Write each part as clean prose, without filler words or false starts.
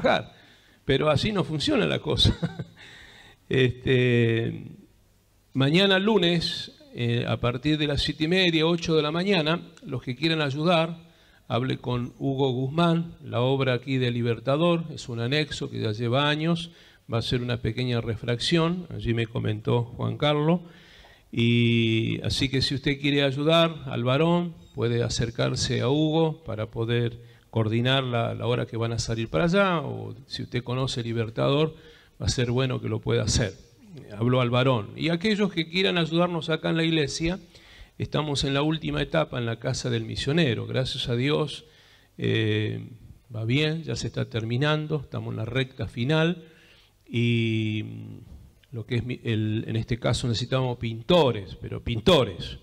trabajar. Pero así no funciona la cosa. Mañana lunes, a partir de las 7:30, 8 de la mañana, los que quieran ayudar, hable con Hugo Guzmán. La obra aquí de Libertador es un anexo que ya lleva años, va a ser una pequeña refracción, allí me comentó Juan Carlos. Y así que si usted quiere ayudar al varón, puede acercarse a Hugo para poder coordinar la hora que van a salir para allá, o si usted conoce Libertador, va a ser bueno que lo pueda hacer. Habló al varón. Y aquellos que quieran ayudarnos acá en la iglesia, estamos en la última etapa en la casa del misionero. Gracias a Dios va bien, ya se está terminando, estamos en la recta final y lo que es en este caso necesitamos pintores, pero pintores.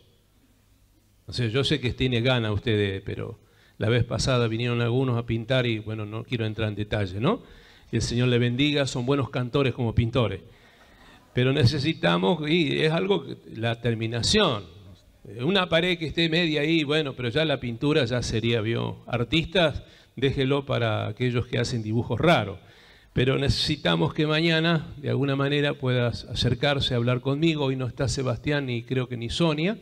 O sea, yo sé que tiene ganas ustedes, pero la vez pasada vinieron algunos a pintar y bueno, no quiero entrar en detalle, ¿no? El Señor le bendiga, son buenos cantores como pintores. Pero necesitamos, y es algo, la terminación. Una pared que esté media ahí, bueno, pero ya la pintura ya sería, ¿vio? Artistas, déjelo para aquellos que hacen dibujos raros. Pero necesitamos que mañana, de alguna manera, puedas acercarse a hablar conmigo. Hoy no está Sebastián y creo que ni Sonia,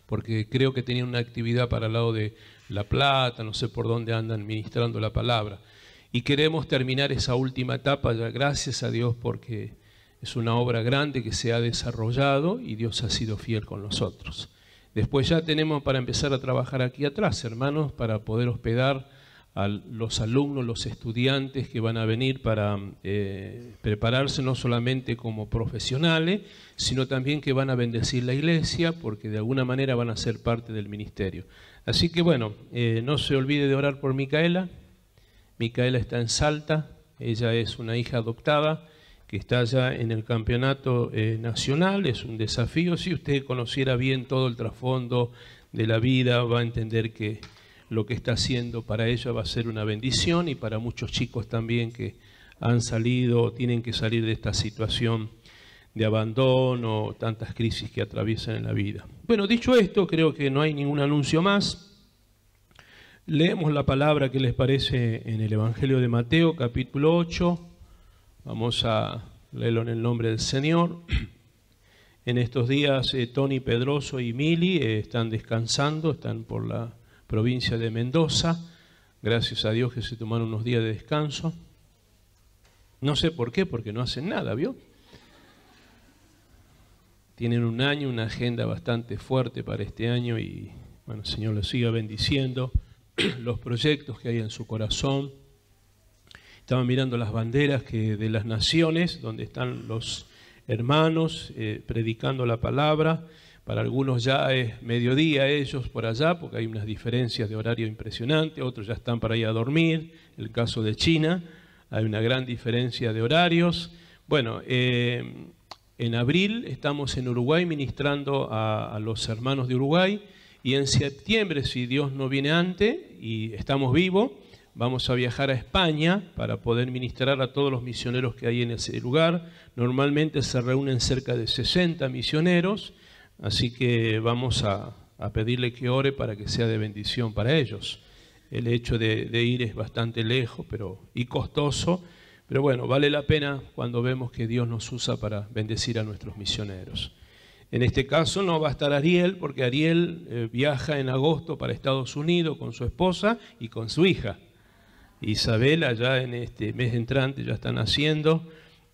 porque creo que tenían una actividad para el lado de La Plata, no sé por dónde andan ministrando la palabra. Y queremos terminar esa última etapa, ya gracias a Dios, porque es una obra grande que se ha desarrollado y Dios ha sido fiel con nosotros. Después ya tenemos para empezar a trabajar aquí atrás, hermanos, para poder hospedar a los alumnos, los estudiantes que van a venir para prepararse no solamente como profesionales, sino también que van a bendecir la iglesia, porque de alguna manera van a ser parte del ministerio. Así que bueno, no se olvide de orar por Micaela. Micaela está en Salta, ella es una hija adoptada, que está allá en el campeonato nacional. Es un desafío. Si usted conociera bien todo el trasfondo de la vida, va a entender que lo que está haciendo para ella va a ser una bendición, y para muchos chicos también que han salido o tienen que salir de esta situación de abandono, tantas crisis que atraviesan en la vida. Bueno, dicho esto, creo que no hay ningún anuncio más. Leemos la palabra que les parece en el Evangelio de Mateo, capítulo 8. Vamos a leerlo en el nombre del Señor. En estos días Tony Pedroso y Mili están descansando, están por la provincia de Mendoza. Gracias a Dios que se tomaron unos días de descanso. No sé por qué, porque no hacen nada, ¿vio? Tienen un año, una agenda bastante fuerte para este año y, bueno, el Señor los siga bendiciendo. Los proyectos que hay en su corazón. Estaban mirando las banderas de las naciones, donde están los hermanos predicando la palabra. Para algunos ya es mediodía ellos por allá, porque hay unas diferencias de horario impresionantes. Otros ya están para ir a dormir. El caso de China, hay una gran diferencia de horarios. Bueno, en abril estamos en Uruguay ministrando a los hermanos de Uruguay. Y en septiembre, si Dios no viene antes y estamos vivos, vamos a viajar a España para poder ministrar a todos los misioneros que hay en ese lugar. Normalmente se reúnen cerca de 60 misioneros, así que vamos a pedirle que ore para que sea de bendición para ellos. El hecho de ir es bastante lejos y costoso, pero bueno, vale la pena cuando vemos que Dios nos usa para bendecir a nuestros misioneros. En este caso no va a estar Ariel, porque Ariel viaja en agosto para Estados Unidos con su esposa y con su hija. Isabela ya en este mes entrante ya están haciendo,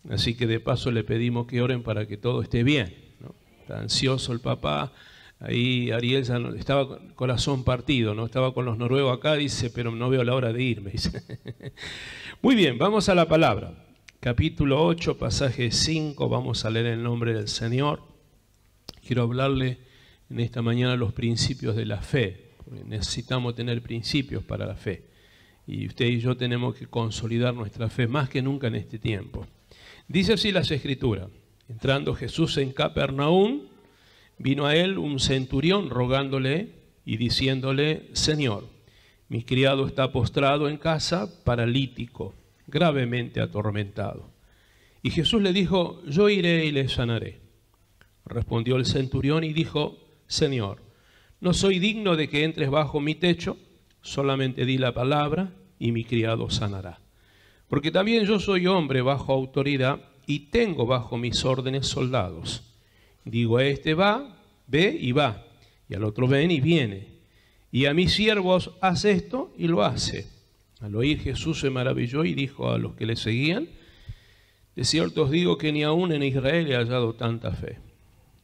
así que de paso le pedimos que oren para que todo esté bien, ¿no? Está ansioso el papá, ahí Ariel ya no, estaba con corazón partido, ¿no? Estaba con los noruegos acá, dice, pero no veo la hora de irme. Dice. Muy bien, vamos a la palabra. Capítulo 8, pasaje 5, vamos a leer en el nombre del Señor. Quiero hablarle en esta mañana los principios de la fe, porque necesitamos tener principios para la fe. Y usted y yo tenemos que consolidar nuestra fe más que nunca en este tiempo. Dice así las Escrituras: entrando Jesús en Capernaum, vino a él un centurión rogándole y diciéndole: Señor, mi criado está postrado en casa, paralítico, gravemente atormentado. Y Jesús le dijo: yo iré y le sanaré. Respondió el centurión y dijo: Señor, no soy digno de que entres bajo mi techo, solamente di la palabra y mi criado sanará. Porque también yo soy hombre bajo autoridad y tengo bajo mis órdenes soldados. Digo a este va, ve y va, y al otro ven y viene. Y a mis siervos haz esto y lo hace. Al oír Jesús se maravilló y dijo a los que le seguían: de cierto os digo que ni aún en Israel he hallado tanta fe.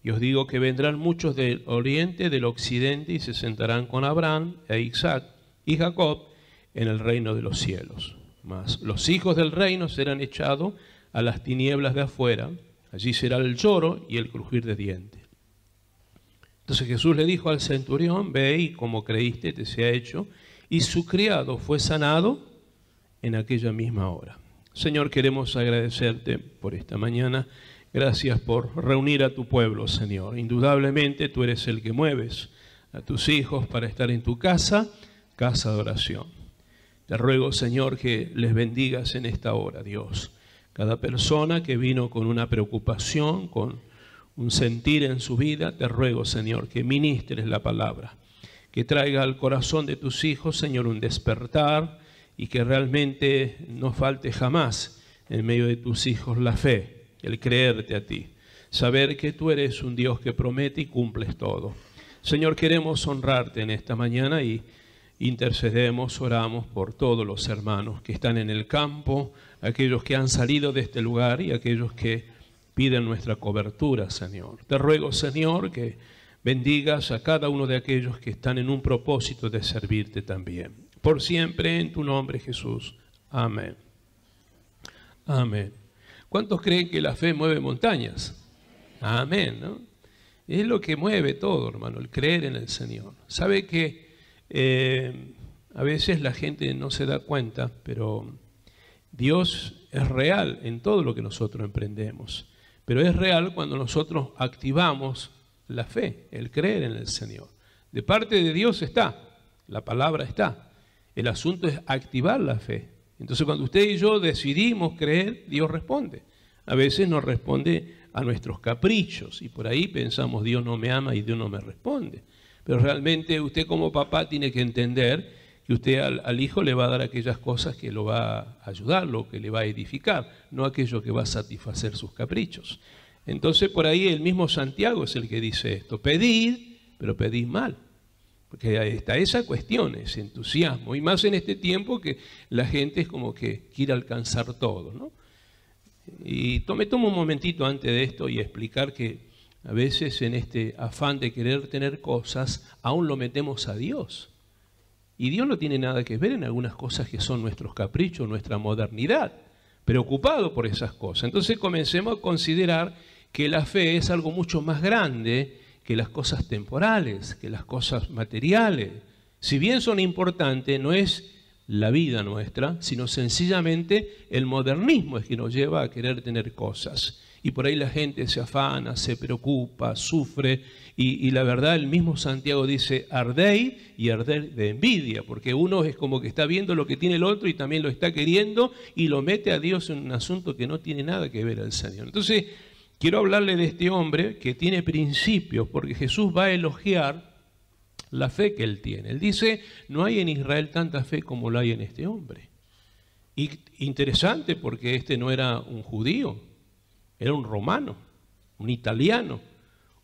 Y os digo que vendrán muchos del oriente, del occidente, y se sentarán con Abraham e Isaac y Jacob en el reino de los cielos. Mas los hijos del reino serán echados a las tinieblas de afuera. Allí será el lloro y el crujir de dientes. Entonces Jesús le dijo al centurión: ve y como creíste te sea hecho. Y su criado fue sanado en aquella misma hora. Señor, queremos agradecerte por esta mañana. Gracias por reunir a tu pueblo, Señor. Indudablemente tú eres el que mueves a tus hijos para estar en tu casa, casa de oración. Te ruego, Señor, que les bendigas en esta hora, Dios. Cada persona que vino con una preocupación, con un sentir en su vida, te ruego, Señor, que ministres la palabra, que traiga al corazón de tus hijos, Señor, un despertar y que realmente no falte jamás en medio de tus hijos la fe, el creerte a ti, saber que tú eres un Dios que promete y cumples todo. Señor, queremos honrarte en esta mañana y intercedemos, oramos por todos los hermanos que están en el campo, aquellos que han salido de este lugar y aquellos que piden nuestra cobertura, Señor. Te ruego, Señor, que bendigas a cada uno de aquellos que están en un propósito de servirte también. Por siempre, en tu nombre, Jesús. Amén. Amén. ¿Cuántos creen que la fe mueve montañas? Amén, ¿no? Es lo que mueve todo, hermano, el creer en el Señor. Sabe que a veces la gente no se da cuenta, pero Dios es real en todo lo que nosotros emprendemos. Pero es real cuando nosotros activamos la fe, el creer en el Señor. De parte de Dios está, la palabra está. El asunto es activar la fe. Entonces cuando usted y yo decidimos creer, Dios responde. A veces nos responde a nuestros caprichos y por ahí pensamos: Dios no me ama y Dios no me responde. Pero realmente usted como papá tiene que entender que usted al hijo le va a dar aquellas cosas que lo va a ayudar, lo que le va a edificar, no aquello que va a satisfacer sus caprichos. Entonces por ahí el mismo Santiago es el que dice esto: pedid, pero pedid mal. Porque ahí está esa cuestión, ese entusiasmo, y más en este tiempo que la gente es como que quiere alcanzar todo, ¿no? Y tomo un momentito antes de esto y explicar que a veces en este afán de querer tener cosas, aún lo metemos a Dios. Y Dios no tiene nada que ver en algunas cosas que son nuestros caprichos, nuestra modernidad, preocupado por esas cosas. Entonces comencemos a considerar que la fe es algo mucho más grande que las cosas temporales, que las cosas materiales. Si bien son importantes, no es la vida nuestra, sino sencillamente el modernismo es que nos lleva a querer tener cosas. Y por ahí la gente se afana, se preocupa, sufre, y la verdad el mismo Santiago dice: ardéis y arder de envidia, porque uno es como que está viendo lo que tiene el otro y también lo está queriendo y lo mete a Dios en un asunto que no tiene nada que ver al Señor. Entonces, quiero hablarle de este hombre que tiene principios, porque Jesús va a elogiar la fe que él tiene. Él dice: no hay en Israel tanta fe como la hay en este hombre. Y interesante, porque este no era un judío, era un romano, un italiano,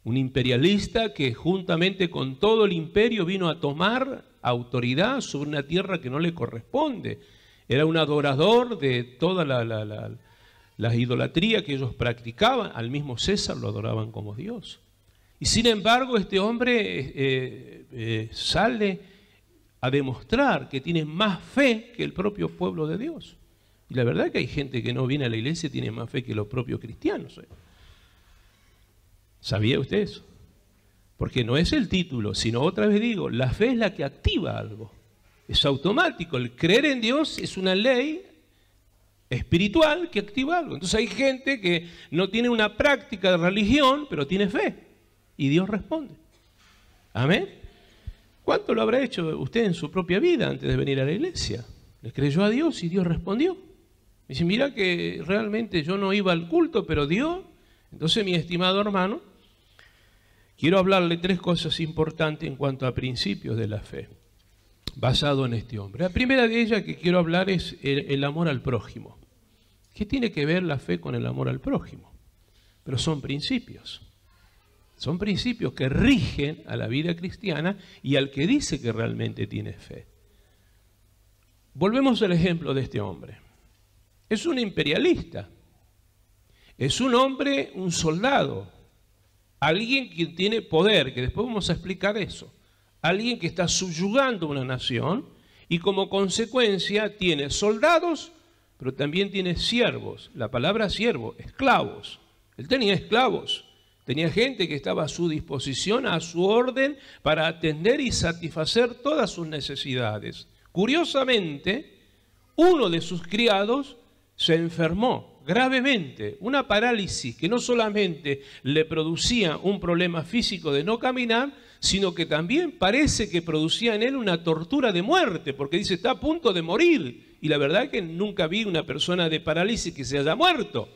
un imperialista que juntamente con todo el imperio vino a tomar autoridad sobre una tierra que no le corresponde. Era un adorador de toda la idolatría que ellos practicaban. Al mismo César lo adoraban como Dios. Y sin embargo este hombre sale a demostrar que tiene más fe que el propio pueblo de Dios. Y la verdad es que hay gente que no viene a la iglesia y tiene más fe que los propios cristianos. ¿Sabía usted eso? Porque no es el título, sino, otra vez digo, la fe es la que activa algo. Es automático. El creer en Dios es una ley espiritual que activa algo. Entonces hay gente que no tiene una práctica de religión, pero tiene fe. Y Dios responde. Amén. ¿Cuánto lo habrá hecho usted en su propia vida antes de venir a la iglesia? Le creyó a Dios y Dios respondió. Dice: mira que realmente yo no iba al culto, pero Dios. Entonces, mi estimado hermano, quiero hablarle tres cosas importantes en cuanto a principios de la fe. basado en este hombre. La primera de ellas que quiero hablar es el amor al prójimo. ¿Qué tiene que ver la fe con el amor al prójimo? Pero son principios. Son principios que rigen a la vida cristiana y al que dice que realmente tiene fe. Volvemos al ejemplo de este hombre. Es un imperialista. Es un hombre, un soldado. Alguien que tiene poder, que después vamos a explicar eso. Alguien que está subyugando una nación y como consecuencia tiene soldados, pero también tiene siervos. La palabra siervo, esclavos. Él tenía esclavos. Tenía gente que estaba a su disposición, a su orden, para atender y satisfacer todas sus necesidades. Curiosamente, uno de sus criados se enfermó gravemente, una parálisis que no solamente le producía un problema físico de no caminar, sino que también parece que producía en él una tortura de muerte, porque dice, está a punto de morir. Y la verdad es que nunca vi una persona de parálisis que se haya muerto.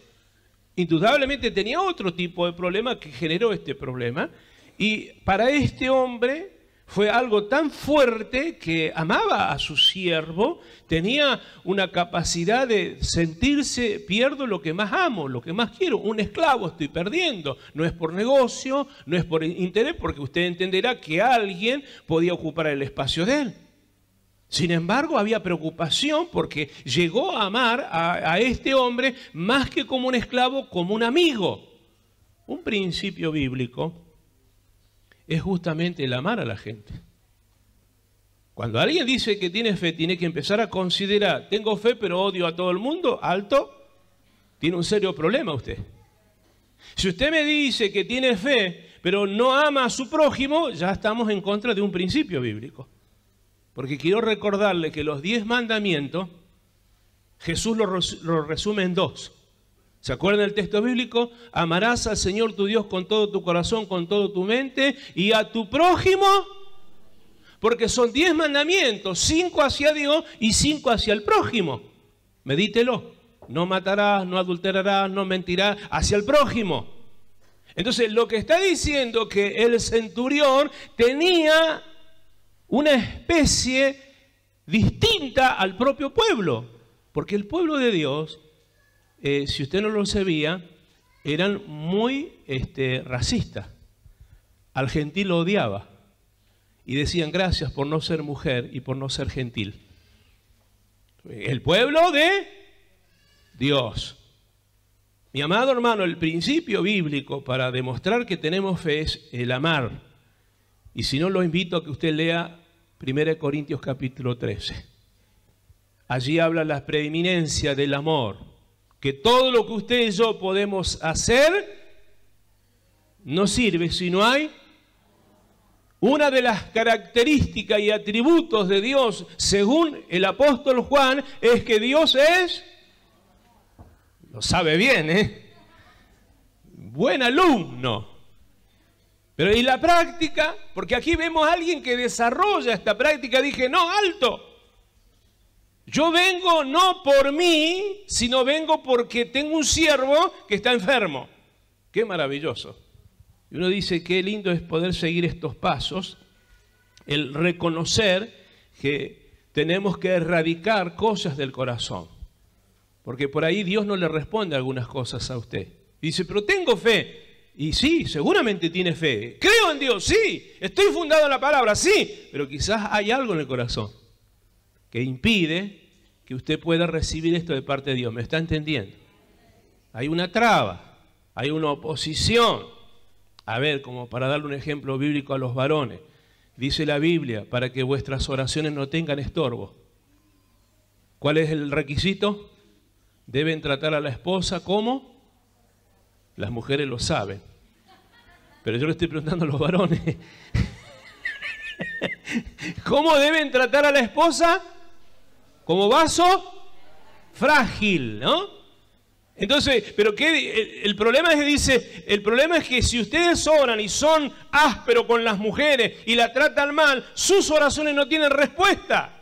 Indudablemente tenía otro tipo de problema que generó este problema. Y para este hombre fue algo tan fuerte que amaba a su siervo, tenía una capacidad de sentirse, pierdo lo que más amo, lo que más quiero, un esclavo estoy perdiendo. No es por negocio, no es por interés, porque usted entenderá que alguien podía ocupar el espacio de él. Sin embargo, había preocupación porque llegó a amar a este hombre más que como un esclavo, como un amigo. Un principio bíblico es justamente el amar a la gente. Cuando alguien dice que tiene fe, tiene que empezar a considerar, tengo fe pero odio a todo el mundo, alto, tiene un serio problema usted. Si usted me dice que tiene fe pero no ama a su prójimo, ya estamos en contra de un principio bíblico. Porque quiero recordarle que los 10 mandamientos, Jesús los resume en 2. ¿Se acuerdan del texto bíblico? Amarás al Señor tu Dios con todo tu corazón, con toda tu mente, y a tu prójimo, porque son 10 mandamientos, 5 hacia Dios y 5 hacia el prójimo. Medítelo. No matarás, no adulterarás, no mentirás, hacia el prójimo. Entonces, lo que está diciendo que el centurión tenía una especie distinta al propio pueblo, porque el pueblo de Dios, si usted no lo sabía, eran muy racistas. Al gentil lo odiaba y decían gracias por no ser mujer y por no ser gentil. El pueblo de Dios. Mi amado hermano, el principio bíblico para demostrar que tenemos fe es el amar. Y si no, lo invito a que usted lea 1 Corintios capítulo 13. Allí habla la preeminencia del amor. Que todo lo que usted y yo podemos hacer no sirve si no hay. Una de las características y atributos de Dios, según el apóstol Juan, es que Dios es, lo sabe bien, buen alumno. Pero ¿y la práctica? Porque aquí vemos a alguien que desarrolla esta práctica. Dije, no, alto. Yo vengo no por mí, sino vengo porque tengo un siervo que está enfermo. Qué maravilloso. Y uno dice, qué lindo es poder seguir estos pasos, el reconocer que tenemos que erradicar cosas del corazón. Porque por ahí Dios no le responde algunas cosas a usted. Y dice, pero tengo fe. Y sí, seguramente tiene fe. Creo en Dios, sí. Estoy fundado en la palabra, sí. Pero quizás hay algo en el corazón que impide que usted pueda recibir esto de parte de Dios. ¿Me está entendiendo? Hay una traba, hay una oposición. A ver, como para darle un ejemplo bíblico a los varones. Dice la Biblia, para que vuestras oraciones no tengan estorbo. ¿Cuál es el requisito? Deben tratar a la esposa como las mujeres lo saben. Pero yo le estoy preguntando a los varones. ¿Cómo deben tratar a la esposa? Como vaso frágil, ¿no? Entonces, pero ¿qué? El problema es que dice, el problema es que si ustedes oran y son ásperos con las mujeres y la tratan mal, sus oraciones no tienen respuesta.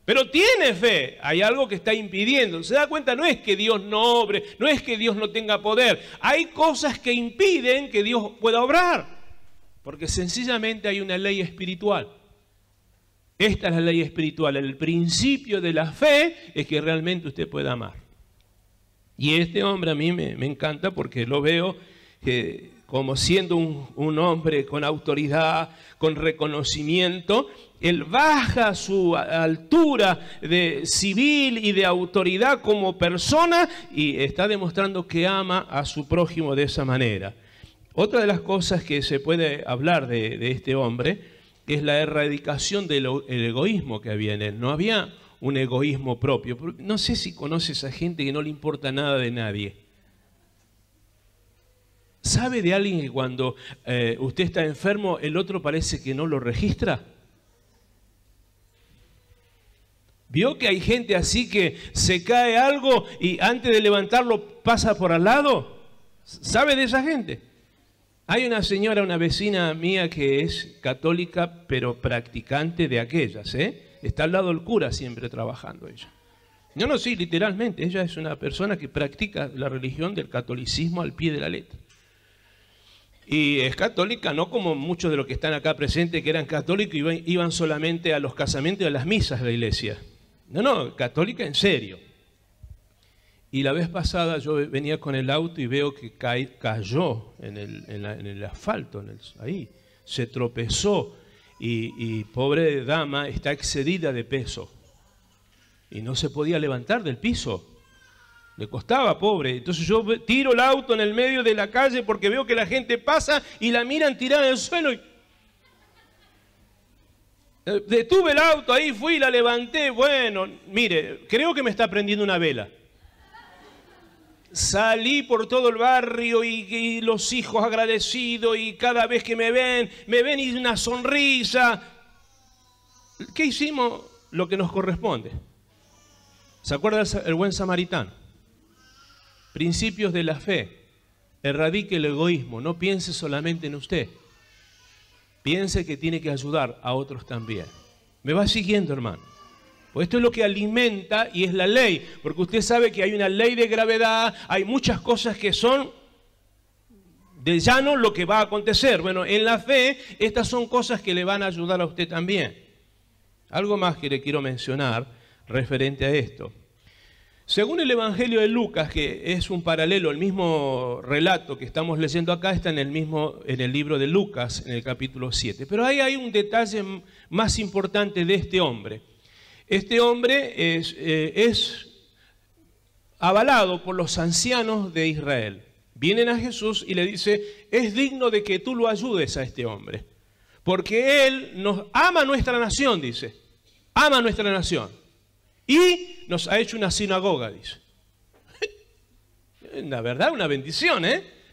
Pero tiene fe, hay algo que está impidiendo. ¿Se da cuenta? No es que Dios no obre, no es que Dios no tenga poder. Hay cosas que impiden que Dios pueda obrar. Porque sencillamente hay una ley espiritual. Esta es la ley espiritual. El principio de la fe es que realmente usted pueda amar. Y este hombre a mí me encanta porque lo veo que como siendo un hombre con autoridad, con reconocimiento, él baja su altura de civil y de autoridad como persona y está demostrando que ama a su prójimo de esa manera. Otra de las cosas que se puede hablar de este hombre es la erradicación del egoísmo que había en él. No había un egoísmo propio. No sé si conoces a gente que no le importa nada de nadie. ¿Sabe de alguien que cuando usted está enfermo, el otro parece que no lo registra? ¿Vio que hay gente así que se cae algo y antes de levantarlo pasa por al lado? ¿Sabe de esa gente? Hay una señora, una vecina mía que es católica, pero practicante de aquellas, Está al lado del cura siempre trabajando ella. No, sí, literalmente. Ella es una persona que practica la religión del catolicismo al pie de la letra. Y es católica, no como muchos de los que están acá presentes que eran católicos y iban solamente a los casamientos y a las misas de la iglesia. No, católica en serio. Y la vez pasada yo venía con el auto y veo que cayó en el asfalto, ahí. Se tropezó y pobre dama está excedida de peso. Y no se podía levantar del piso. Le costaba, pobre. Entonces yo tiro el auto en el medio de la calle porque veo que la gente pasa y la miran tirada en el suelo. Detuve el auto, ahí fui, la levanté. Bueno, mire, creo que me está prendiendo una vela. Salí por todo el barrio y los hijos agradecidos y cada vez que me ven y una sonrisa. ¿Qué hicimos? Lo que nos corresponde. ¿Se acuerda el buen samaritano? Principios de la fe. Erradique el egoísmo. No piense solamente en usted. Piense que tiene que ayudar a otros también. ¿Me va siguiendo, hermano? Pues esto es lo que alimenta y es la ley. Porque usted sabe que hay una ley de gravedad. Hay muchas cosas que son de llano lo que va a acontecer. Bueno, en la fe, estas son cosas que le van a ayudar a usted también. Algo más que le quiero mencionar referente a esto. Según el Evangelio de Lucas, que es un paralelo, el mismo relato que estamos leyendo acá está en el libro de Lucas, en el capítulo 7. Pero ahí hay un detalle más importante de este hombre. Este hombre es avalado por los ancianos de Israel. Vienen a Jesús y le dice, es digno de que tú lo ayudes a este hombre. Porque él nos ama nuestra nación, dice. Ama nuestra nación. Y nos ha hecho una sinagoga, dice. La verdad, una bendición,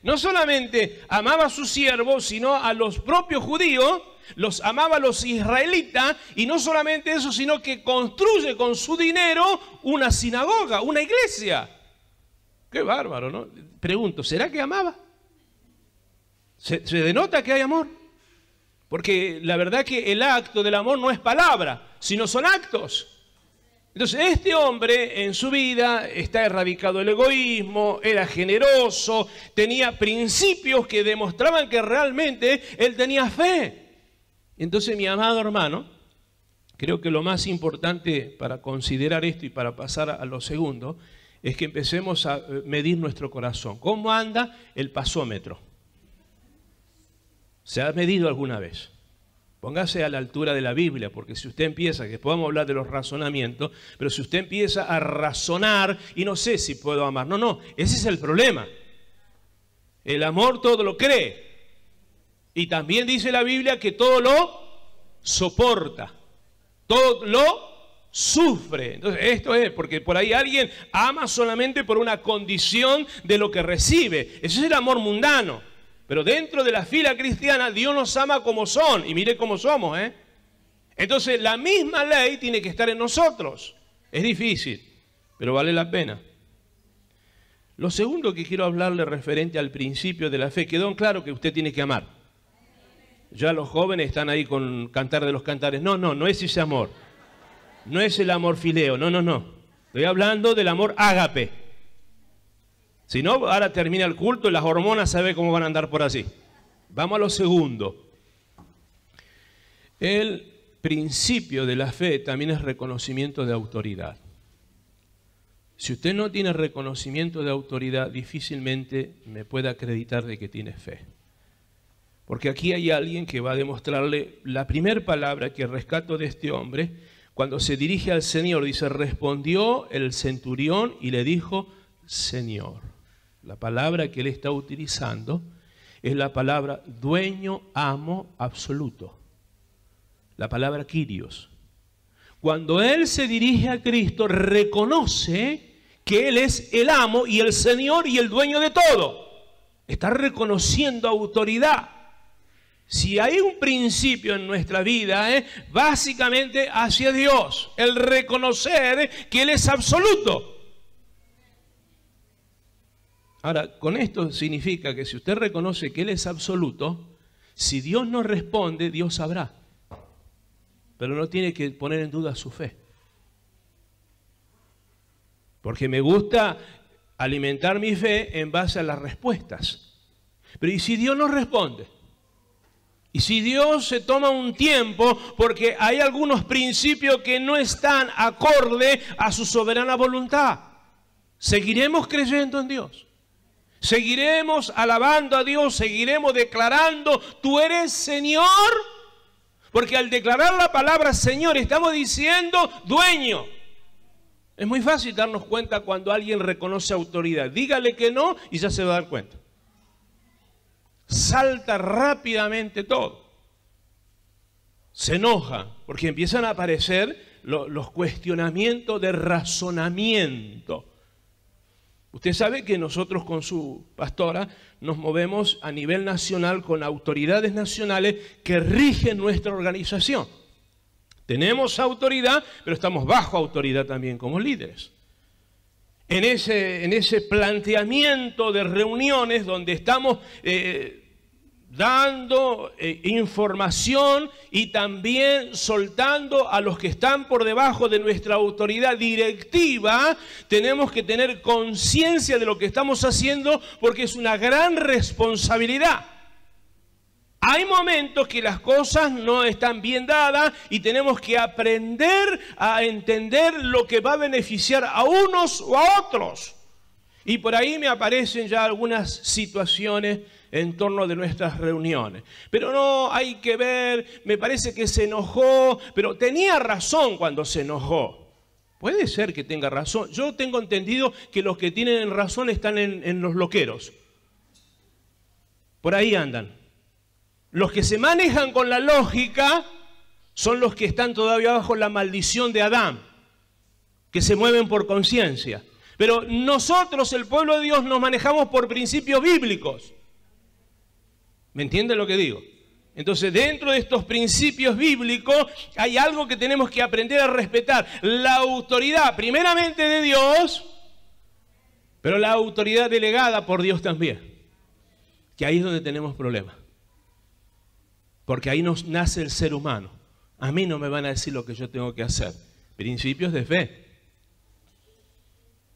No solamente amaba a sus siervos, sino a los propios judíos, los amaba a los israelitas, y no solamente eso, sino que construye con su dinero una sinagoga, una iglesia. Qué bárbaro, ¿no? Pregunto, ¿será que amaba? ¿Se denota que hay amor? Porque la verdad que el acto del amor no es palabra, sino son actos. Entonces, este hombre en su vida está erradicado el egoísmo, era generoso, tenía principios que demostraban que realmente él tenía fe. Entonces, mi amado hermano, creo que lo más importante para considerar esto y para pasar a lo segundo, es que empecemos a medir nuestro corazón. ¿Cómo anda el pasómetro? ¿Se ha medido alguna vez? Póngase a la altura de la Biblia, porque si usted empieza, que podamos hablar de los razonamientos, pero si usted empieza a razonar y no sé si puedo amar, no, ese es el problema. El amor todo lo cree. Y también dice la Biblia que todo lo soporta, todo lo sufre. Entonces esto es, porque por ahí alguien ama solamente por una condición de lo que recibe. Ese es el amor mundano. Pero dentro de la fila cristiana, Dios nos ama como son. Y mire cómo somos, Entonces, la misma ley tiene que estar en nosotros. Es difícil, pero vale la pena. Lo segundo que quiero hablarle referente al principio de la fe, quedó claro que usted tiene que amar. Ya los jóvenes están ahí con Cantar de los Cantares. No es ese amor. No es el amor fileo, no. Estoy hablando del amor ágape. Si no, ahora termina el culto y las hormonas sabe cómo van a andar por así. Vamos a lo segundo. El principio de la fe también es reconocimiento de autoridad. Si usted no tiene reconocimiento de autoridad, difícilmente me puede acreditar de que tiene fe. Porque aquí hay alguien que va a demostrarle la primera palabra que rescato de este hombre. Cuando se dirige al Señor, dice, respondió el centurión y le dijo, Señor. La palabra que él está utilizando es la palabra dueño, amo, absoluto. La palabra Kyrios. Cuando él se dirige a Cristo, reconoce que Él es el amo y el Señor y el dueño de todo. Está reconociendo autoridad. Si hay un principio en nuestra vida, básicamente hacia Dios, el reconocer que Él es absoluto. Ahora, con esto significa que si usted reconoce que Él es absoluto, si Dios no responde, Dios sabrá. Pero no tiene que poner en duda su fe. Porque me gusta alimentar mi fe en base a las respuestas. Pero ¿y si Dios no responde? ¿Y si Dios se toma un tiempo porque hay algunos principios que no están acorde a su soberana voluntad? ¿Seguiremos creyendo en Dios? ¿Seguiremos alabando a Dios? ¿Seguiremos declarando, tú eres Señor? Porque al declarar la palabra Señor estamos diciendo dueño. Es muy fácil darnos cuenta cuando alguien reconoce autoridad. Dígale que no y ya se va a dar cuenta. Salta rápidamente todo. Se enoja porque empiezan a aparecer los cuestionamientos de razonamiento. Usted sabe que nosotros con su pastora nos movemos a nivel nacional con autoridades nacionales que rigen nuestra organización. Tenemos autoridad, pero estamos bajo autoridad también como líderes. En ese planteamiento de reuniones donde estamos dando información y también soltando a los que están por debajo de nuestra autoridad directiva, tenemos que tener conciencia de lo que estamos haciendo porque es una gran responsabilidad. Hay momentos que las cosas no están bien dadas y tenemos que aprender a entender lo que va a beneficiar a unos o a otros. Y por ahí me aparecen ya algunas situaciones en torno de nuestras reuniones. Pero no, hay que ver, me parece que se enojó, pero tenía razón cuando se enojó. Puede ser que tenga razón. Yo tengo entendido que los que tienen razón están en los loqueros. Por ahí andan. Los que se manejan con la lógica son los que están todavía bajo la maldición de Adán, que se mueven por conciencia. Pero nosotros, el pueblo de Dios, nos manejamos por principios bíblicos. ¿Me entienden lo que digo? Entonces, dentro de estos principios bíblicos hay algo que tenemos que aprender a respetar. La autoridad, primeramente de Dios, pero la autoridad delegada por Dios también. Que ahí es donde tenemos problemas. Porque ahí nos nace el ser humano. A mí no me van a decir lo que yo tengo que hacer. Principios de fe.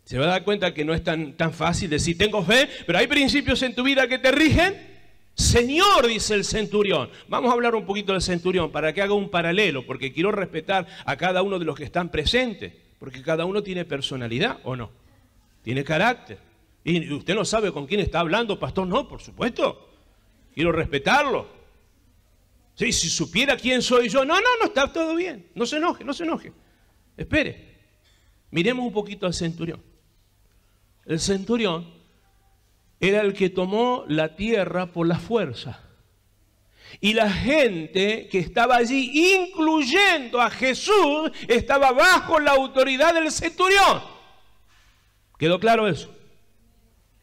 Se va a dar cuenta que no es tan fácil decir tengo fe, pero hay principios en tu vida que te rigen. Señor, dice el centurión. Vamos a hablar un poquito del centurión para que haga un paralelo, porque quiero respetar a cada uno de los que están presentes, porque cada uno tiene personalidad, ¿o no? Tiene carácter. Y usted no sabe con quién está hablando, pastor. No, por supuesto. Quiero respetarlo. Sí, si supiera quién soy yo, no, está todo bien. No se enoje, no se enoje. Espere. Miremos un poquito al centurión. El centurión era el que tomó la tierra por la fuerza. Y la gente que estaba allí, incluyendo a Jesús, estaba bajo la autoridad del centurión. ¿Quedó claro eso?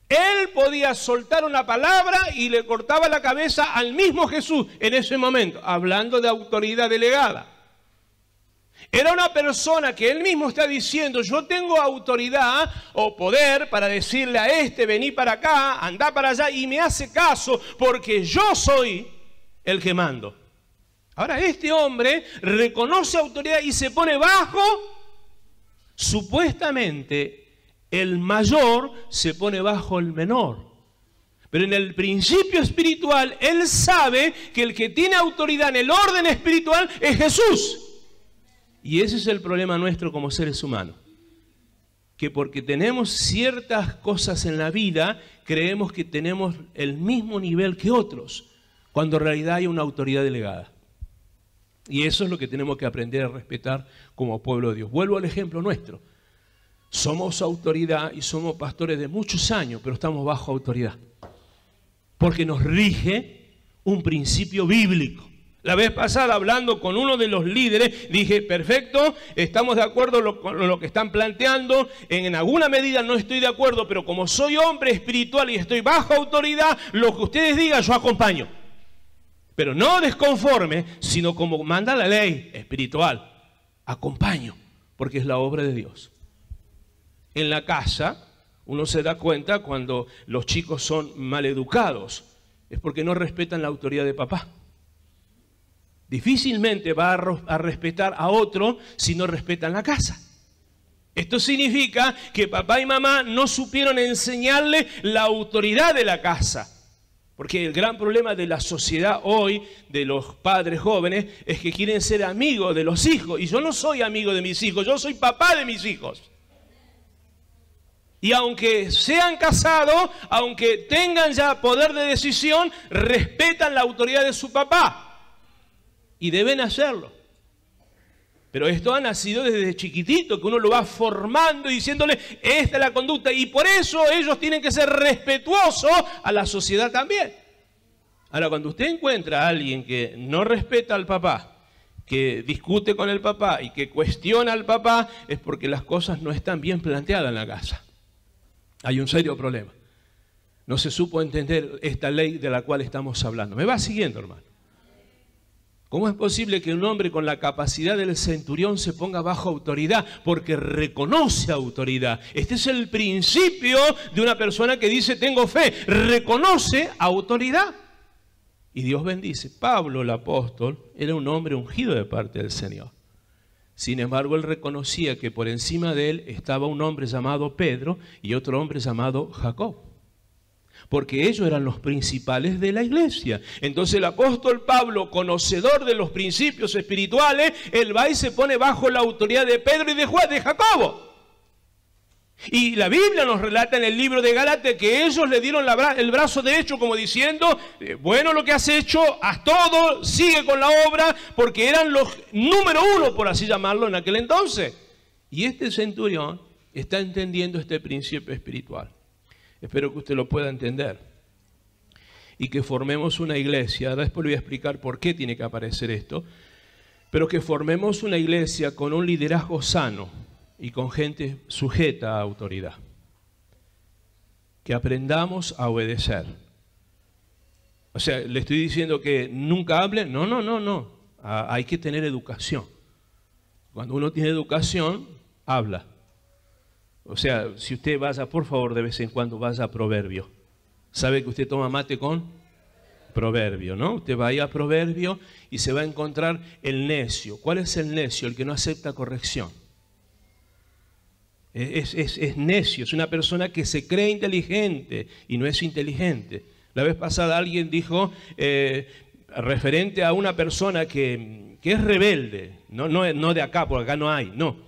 Él podía soltar una palabra y le cortaba la cabeza al mismo Jesús en ese momento, hablando de autoridad delegada. Era una persona que él mismo está diciendo, yo tengo autoridad o poder para decirle a este, vení para acá, andá para allá, y me hace caso porque yo soy el que mando. Ahora este hombre reconoce autoridad y se pone bajo, supuestamente el mayor se pone bajo el menor. Pero en el principio espiritual, él sabe que el que tiene autoridad en el orden espiritual es Jesús. Y ese es el problema nuestro como seres humanos. Que porque tenemos ciertas cosas en la vida, creemos que tenemos el mismo nivel que otros, cuando en realidad hay una autoridad delegada. Y eso es lo que tenemos que aprender a respetar como pueblo de Dios. Vuelvo al ejemplo nuestro. Somos autoridad y somos pastores de muchos años, pero estamos bajo autoridad. Porque nos rige un principio bíblico. La vez pasada, hablando con uno de los líderes, dije, perfecto, estamos de acuerdo con lo que están planteando, en alguna medida no estoy de acuerdo, pero como soy hombre espiritual y estoy bajo autoridad, lo que ustedes digan yo acompaño. Pero no desconforme, sino como manda la ley espiritual, acompaño, porque es la obra de Dios. En la casa, uno se da cuenta cuando los chicos son maleducados, es porque no respetan la autoridad de papá. Difícilmente va a respetar a otro si no respetan la casa. Esto significa que papá y mamá no supieron enseñarle la autoridad de la casa. Porque el gran problema de la sociedad hoy, de los padres jóvenes, es que quieren ser amigos de los hijos. Y yo no soy amigo de mis hijos, yo soy papá de mis hijos. Y aunque sean casados, aunque tengan ya poder de decisión, respetan la autoridad de su papá. Y deben hacerlo. Pero esto ha nacido desde chiquitito, que uno lo va formando y diciéndole, esta es la conducta. Y por eso ellos tienen que ser respetuosos a la sociedad también. Ahora, cuando usted encuentra a alguien que no respeta al papá, que discute con el papá y que cuestiona al papá, es porque las cosas no están bien planteadas en la casa. Hay un serio problema. No se supo entender esta ley de la cual estamos hablando. ¿Me va siguiendo, hermano? ¿Cómo es posible que un hombre con la capacidad del centurión se ponga bajo autoridad? Porque reconoce autoridad. Este es el principio de una persona que dice tengo fe. Reconoce autoridad. Y Dios bendice. Pablo, el apóstol, era un hombre ungido de parte del Señor. Sin embargo, él reconocía que por encima de él estaba un hombre llamado Pedro y otro hombre llamado Jacob. Porque ellos eran los principales de la iglesia. Entonces el apóstol Pablo, conocedor de los principios espirituales, él va y se pone bajo la autoridad de Pedro y de Juan, de Jacobo. Y la Biblia nos relata en el libro de Gálatas que ellos le dieron el brazo derecho como diciendo, bueno, lo que has hecho, haz todo, sigue con la obra, porque eran los número uno, por así llamarlo, en aquel entonces. Y este centurión está entendiendo este principio espiritual. Espero que usted lo pueda entender. Y que formemos una iglesia, después le voy a explicar por qué tiene que aparecer esto, pero que formemos una iglesia con un liderazgo sano y con gente sujeta a autoridad. Que aprendamos a obedecer. O sea, le estoy diciendo que nunca hablen. No. Hay que tener educación. Cuando uno tiene educación, habla. O sea, si usted vaya, por favor, de vez en cuando vaya a Proverbio. ¿Sabe que usted toma mate con Proverbio, no? Usted va a ir a Proverbio y se va a encontrar el necio. ¿Cuál es el necio? El que no acepta corrección. Es necio, es una persona que se cree inteligente y no es inteligente. La vez pasada alguien dijo, referente a una persona que es rebelde, no de acá, porque acá no hay, no.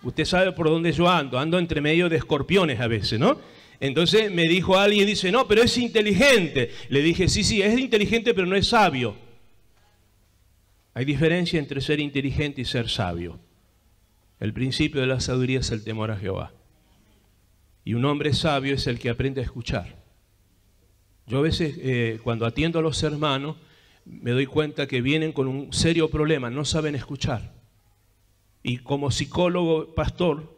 Usted sabe por dónde yo ando entre medio de escorpiones a veces, ¿no? Entonces me dijo alguien, dice, no, pero es inteligente. Le dije, sí, es inteligente, pero no es sabio. Hay diferencia entre ser inteligente y ser sabio. El principio de la sabiduría es el temor a Jehová. Y un hombre sabio es el que aprende a escuchar. Yo a veces, cuando atiendo a los hermanos, me doy cuenta que vienen con un serio problema, no saben escuchar. Y como psicólogo, pastor,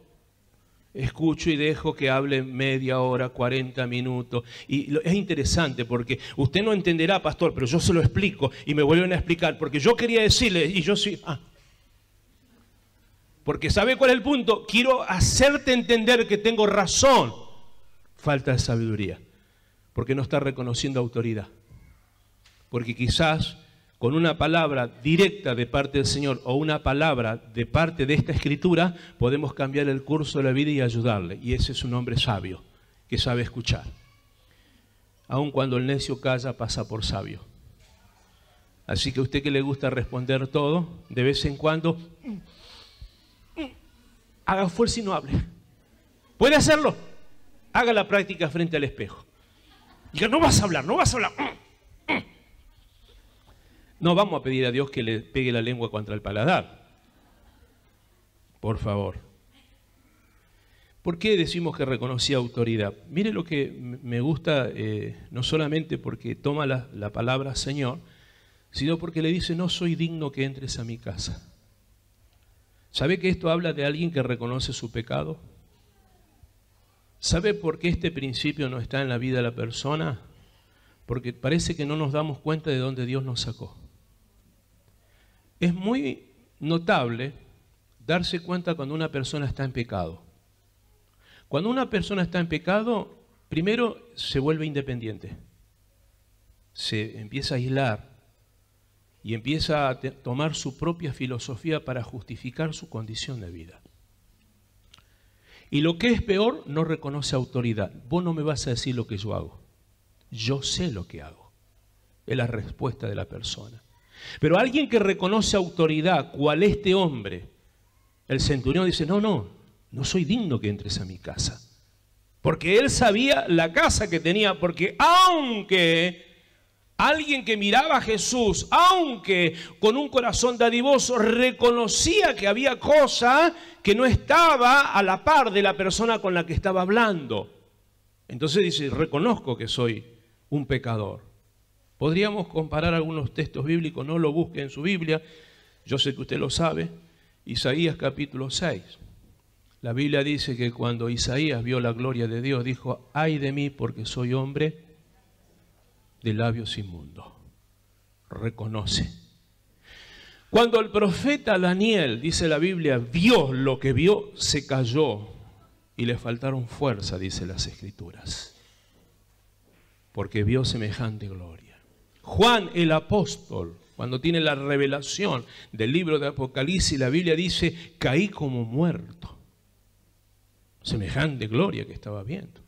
escucho y dejo que hable media hora, 40 minutos. Y es interesante porque usted no entenderá, pastor, pero yo se lo explico y me vuelven a explicar. Porque yo quería decirle, y yo sí... Porque ¿sabe cuál es el punto? Quiero hacerte entender que tengo razón. Falta de sabiduría. Porque no está reconociendo autoridad. Porque quizás con una palabra directa de parte del Señor o una palabra de parte de esta escritura podemos cambiar el curso de la vida y ayudarle. Y ese es un hombre sabio que sabe escuchar. aun cuando el necio calla, pasa por sabio. Así que a usted que le gusta responder todo, de vez en cuando, haga fuerza y no hable. ¿Puede hacerlo? Haga la práctica frente al espejo. Diga, no vas a hablar, no vas a hablar. No vamos a pedir a Dios que le pegue la lengua contra el paladar. Por favor. ¿Por qué decimos que reconocía autoridad? Mire lo que me gusta, no solamente porque toma la palabra Señor, sino porque le dice, no soy digno que entres a mi casa. ¿Sabe que esto habla de alguien que reconoce su pecado? ¿Sabe por qué este principio no está en la vida de la persona? Porque parece que no nos damos cuenta de dónde Dios nos sacó. Es muy notable darse cuenta cuando una persona está en pecado. Cuando una persona está en pecado, primero se vuelve independiente. Se empieza a aislar y empieza a tomar su propia filosofía para justificar su condición de vida. Y lo que es peor, no reconoce autoridad. Vos no me vas a decir lo que yo hago. Yo sé lo que hago. Es la respuesta de la persona. Pero alguien que reconoce autoridad, cual este hombre, el centurión dice, no soy digno que entres a mi casa. Porque él sabía la casa que tenía, porque aunque alguien que miraba a Jesús, aunque con un corazón dadivoso, reconocía que había cosa que no estaba a la par de la persona con la que estaba hablando. Entonces dice, reconozco que soy un pecador. Podríamos comparar algunos textos bíblicos, no lo busque en su Biblia, yo sé que usted lo sabe. Isaías capítulo 6. La Biblia dice que cuando Isaías vio la gloria de Dios, dijo, ay de mí porque soy hombre de labios inmundos. Reconoce. Cuando el profeta Daniel, dice la Biblia, vio lo que vio, se cayó y le faltaron fuerza, dice las Escrituras, porque vio semejante gloria. Juan el apóstol, cuando tiene la revelación del libro de Apocalipsis, la Biblia dice, caí como muerto. Semejante gloria que estaba viendo.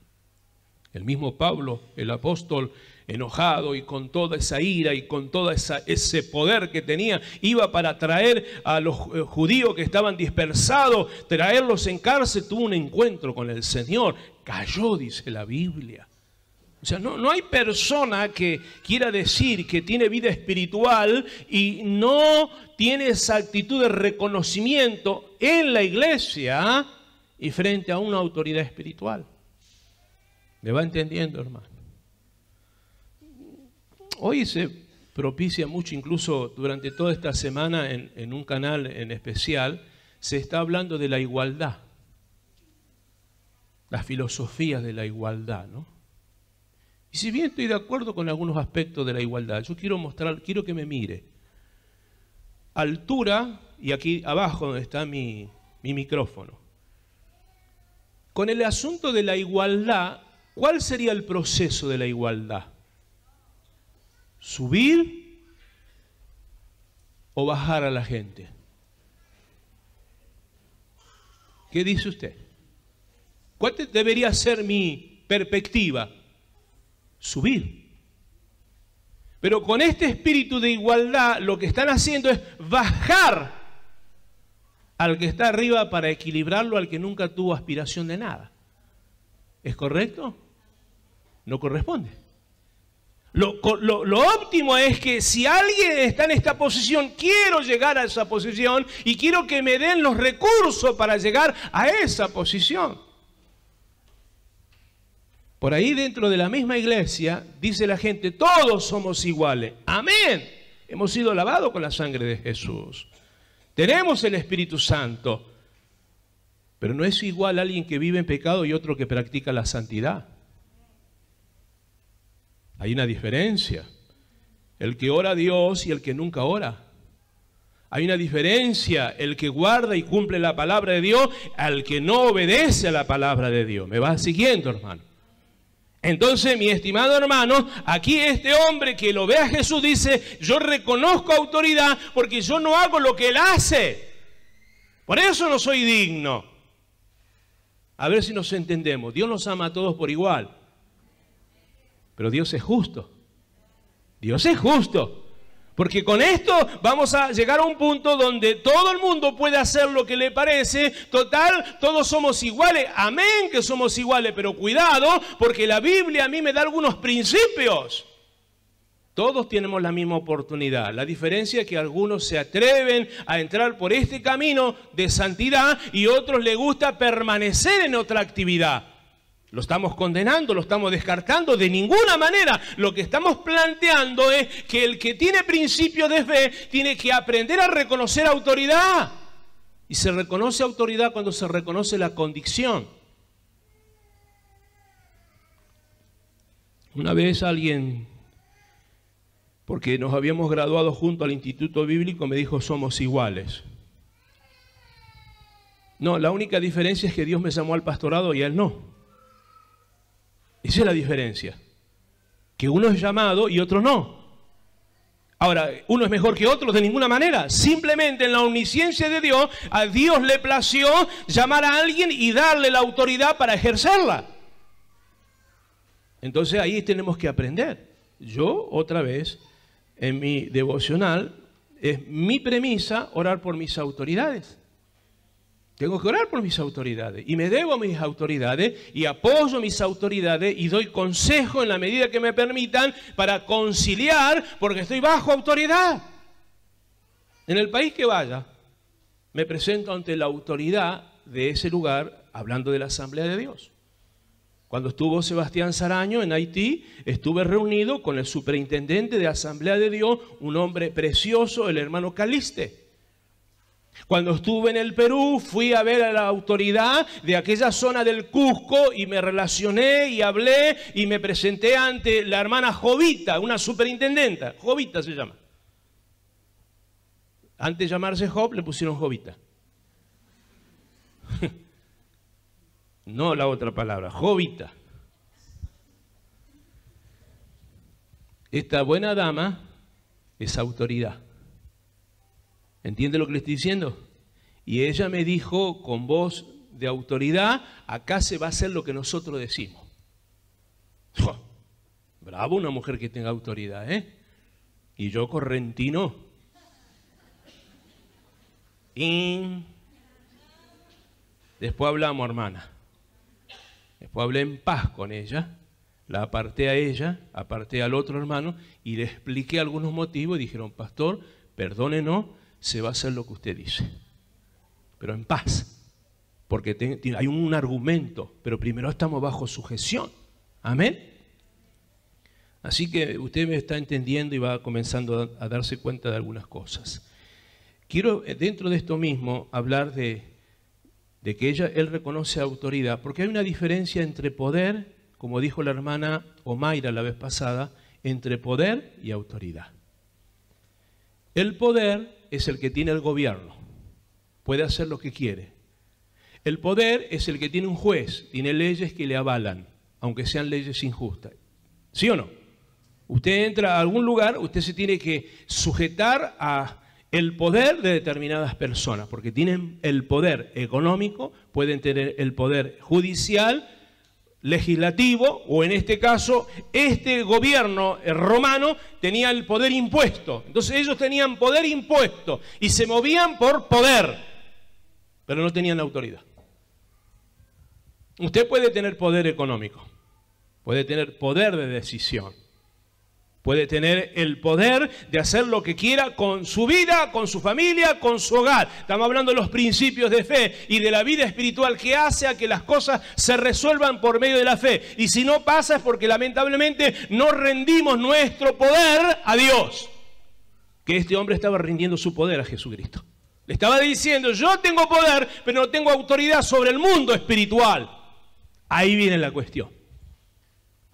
El mismo Pablo, el apóstol, enojado y con toda esa ira y con todo ese poder que tenía, iba para traer a los judíos que estaban dispersados, traerlos en cárcel, tuvo un encuentro con el Señor. Cayó, dice la Biblia. O sea, no hay persona que quiera decir que tiene vida espiritual y no tiene esa actitud de reconocimiento en la iglesia y frente a una autoridad espiritual. ¿Me va entendiendo, hermano? Hoy se propicia mucho, incluso durante toda esta semana en un canal en especial, se está hablando de la igualdad. Las filosofías de la igualdad, ¿no? Y si bien estoy de acuerdo con algunos aspectos de la igualdad, yo quiero que me mire. Altura, y aquí abajo donde está mi micrófono. Con el asunto de la igualdad, ¿cuál sería el proceso de la igualdad? ¿Subir o bajar a la gente? ¿Qué dice usted? ¿Cuál debería ser mi perspectiva? Subir. Pero con este espíritu de igualdad lo que están haciendo es bajar al que está arriba para equilibrarlo al que nunca tuvo aspiración de nada. ¿Es correcto? No corresponde. Lo óptimo es que si alguien está en esta posición, quiero llegar a esa posición y quiero que me den los recursos para llegar a esa posición. Por ahí dentro de la misma iglesia dice la gente, todos somos iguales. Amén. Hemos sido lavados con la sangre de Jesús. Tenemos el Espíritu Santo. Pero no es igual alguien que vive en pecado y otro que practica la santidad. Hay una diferencia. El que ora a Dios y el que nunca ora. Hay una diferencia. El que guarda y cumple la palabra de Dios al que no obedece a la palabra de Dios. ¿Me vas siguiendo, hermano? Entonces, mi estimado hermano, aquí este hombre que lo ve a Jesús dice, yo reconozco autoridad porque yo no hago lo que él hace. Por eso no soy digno. A ver si nos entendemos. Dios nos ama a todos por igual. Pero Dios es justo. Dios es justo. Porque con esto vamos a llegar a un punto donde todo el mundo puede hacer lo que le parece. Total, todos somos iguales. Amén que somos iguales, pero cuidado, porque la Biblia a mí me da algunos principios. Todos tenemos la misma oportunidad. La diferencia es que algunos se atreven a entrar por este camino de santidad y otros les gusta permanecer en otra actividad. ¿Lo estamos condenando? ¿Lo estamos descartando? De ninguna manera. Lo que estamos planteando es que el que tiene principios de fe tiene que aprender a reconocer autoridad. Y se reconoce autoridad cuando se reconoce la convicción. Una vez alguien, porque nos habíamos graduado junto al Instituto Bíblico, me dijo, somos iguales. No, la única diferencia es que Dios me llamó al pastorado y a él no. Esa es la diferencia. Que uno es llamado y otro no. Ahora, uno es mejor que otro de ninguna manera. Simplemente en la omnisciencia de Dios, a Dios le plació llamar a alguien y darle la autoridad para ejercerla. Entonces ahí tenemos que aprender. Yo, otra vez, en mi devocional, es mi premisa orar por mis autoridades. Tengo que orar por mis autoridades y me debo a mis autoridades y apoyo mis autoridades y doy consejo en la medida que me permitan para conciliar porque estoy bajo autoridad. En el país que vaya, me presento ante la autoridad de ese lugar hablando de la Asamblea de Dios. Cuando estuvo Sebastián Saraño en Haití, estuve reunido con el superintendente de Asamblea de Dios, un hombre precioso, el hermano Caliste. Cuando estuve en el Perú, fui a ver a la autoridad de aquella zona del Cusco y me relacioné y hablé y me presenté ante la hermana Jovita, una superintendenta. Jovita se llama. Antes de llamarse Job, le pusieron Jovita. No la otra palabra, Jovita. Esta buena dama es autoridad. ¿Entiende lo que le estoy diciendo? Y ella me dijo con voz de autoridad, acá se va a hacer lo que nosotros decimos. Bravo una mujer que tenga autoridad, ¿eh? Y yo correntino. Y después hablamos, hermana. Después hablé en paz con ella. La aparté a ella, aparté al otro hermano y le expliqué algunos motivos y dijeron, pastor, perdónenos, se va a hacer lo que usted dice, pero en paz, porque hay un argumento, pero primero estamos bajo sujeción. Amén. Así que usted me está entendiendo y va comenzando a darse cuenta de algunas cosas. Quiero dentro de esto mismo hablar de que él reconoce autoridad, porque hay una diferencia entre poder, como dijo la hermana Omaira la vez pasada, entre poder y autoridad. El poder es el que tiene el gobierno, puede hacer lo que quiere. El poder es el que tiene un juez, tiene leyes que le avalan, aunque sean leyes injustas. ¿Sí o no? Usted entra a algún lugar, usted se tiene que sujetar a el poder de determinadas personas, porque tienen el poder económico, pueden tener el poder judicial, legislativo, o en este caso, este gobierno romano tenía el poder impuesto. Entonces ellos tenían poder impuesto y se movían por poder, pero no tenían autoridad. Usted puede tener poder económico, puede tener poder de decisión, puede tener el poder de hacer lo que quiera con su vida, con su familia, con su hogar. Estamos hablando de los principios de fe y de la vida espiritual que hace a que las cosas se resuelvan por medio de la fe. Y si no pasa es porque lamentablemente no rendimos nuestro poder a Dios. Que este hombre estaba rindiendo su poder a Jesucristo. Le estaba diciendo, yo tengo poder, pero no tengo autoridad sobre el mundo espiritual. Ahí viene la cuestión.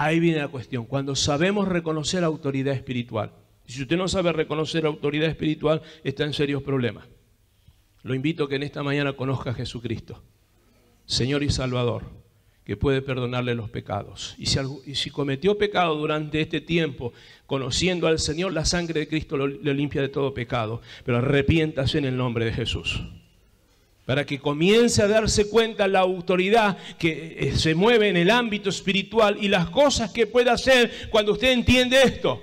Ahí viene la cuestión, cuando sabemos reconocer autoridad espiritual. Si usted no sabe reconocer autoridad espiritual, está en serios problemas. Lo invito a que en esta mañana conozca a Jesucristo, Señor y Salvador, que puede perdonarle los pecados. Y si cometió pecado durante este tiempo, conociendo al Señor, la sangre de Cristo lo limpia de todo pecado. Pero arrepiéntase en el nombre de Jesús. para que comience a darse cuenta la autoridad que se mueve en el ámbito espiritual y las cosas que puede hacer cuando usted entiende esto.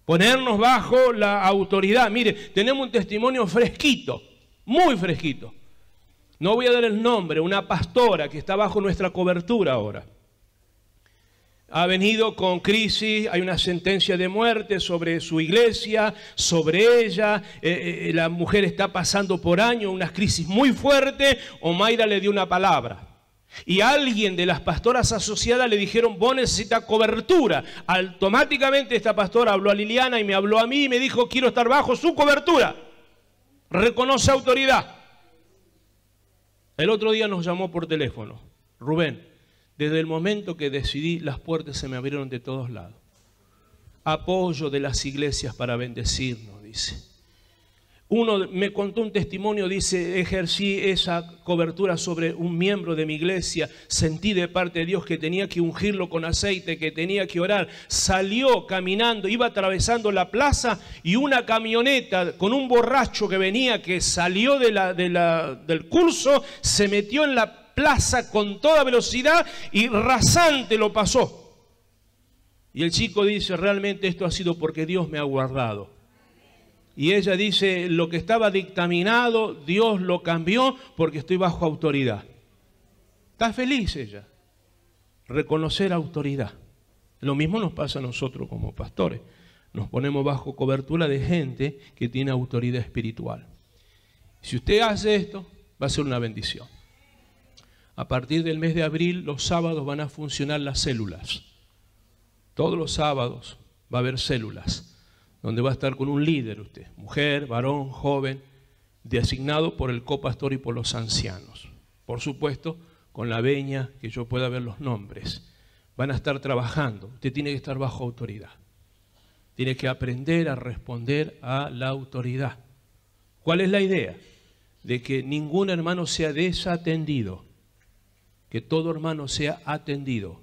Ponernos bajo la autoridad. Mire, tenemos un testimonio fresquito, muy fresquito. No voy a dar el nombre, una pastora que está bajo nuestra cobertura ahora. Ha venido con crisis, hay una sentencia de muerte sobre su iglesia, sobre ella. La mujer está pasando por años unas crisis muy fuertes. Omaira le dio una palabra. Y alguien de las pastoras asociadas le dijeron, vos necesitas cobertura. Automáticamente esta pastora habló a Liliana y me habló a mí y me dijo, quiero estar bajo su cobertura. Reconoce autoridad. El otro día nos llamó por teléfono. Rubén, desde el momento que decidí, las puertas se me abrieron de todos lados. Apoyo de las iglesias para bendecirnos, dice. Uno me contó un testimonio, dice, ejercí esa cobertura sobre un miembro de mi iglesia, sentí de parte de Dios que tenía que ungirlo con aceite, que tenía que orar. Salió caminando, iba atravesando la plaza y una camioneta con un borracho que venía, que salió del curso, se metió en la plaza con toda velocidad y rasante lo pasó. Y el chico dice, realmente esto ha sido porque Dios me ha guardado. Y ella dice, lo que estaba dictaminado, Dios lo cambió porque estoy bajo autoridad. Está feliz ella. Reconocer autoridad. Lo mismo nos pasa a nosotros como pastores. Nos ponemos bajo cobertura de gente que tiene autoridad espiritual. Si usted hace esto, va a ser una bendición. A partir del mes de abril, los sábados van a funcionar las células. Todos los sábados va a haber células, donde va a estar con un líder usted, mujer, varón, joven, designado por el copastor y por los ancianos. Por supuesto, con la veña, que yo pueda ver los nombres. Van a estar trabajando. Usted tiene que estar bajo autoridad. Tiene que aprender a responder a la autoridad. ¿Cuál es la idea? De que ningún hermano sea desatendido, que todo hermano sea atendido,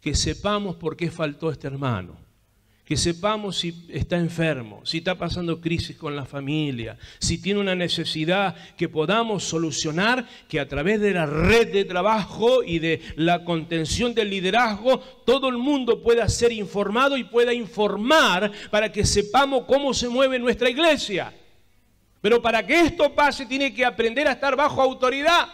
que sepamos por qué faltó este hermano, que sepamos si está enfermo, si está pasando crisis con la familia, si tiene una necesidad que podamos solucionar, que a través de la red de trabajo y de la contención del liderazgo, todo el mundo pueda ser informado y pueda informar para que sepamos cómo se mueve nuestra iglesia. Pero para que esto pase, tiene que aprender a estar bajo autoridad.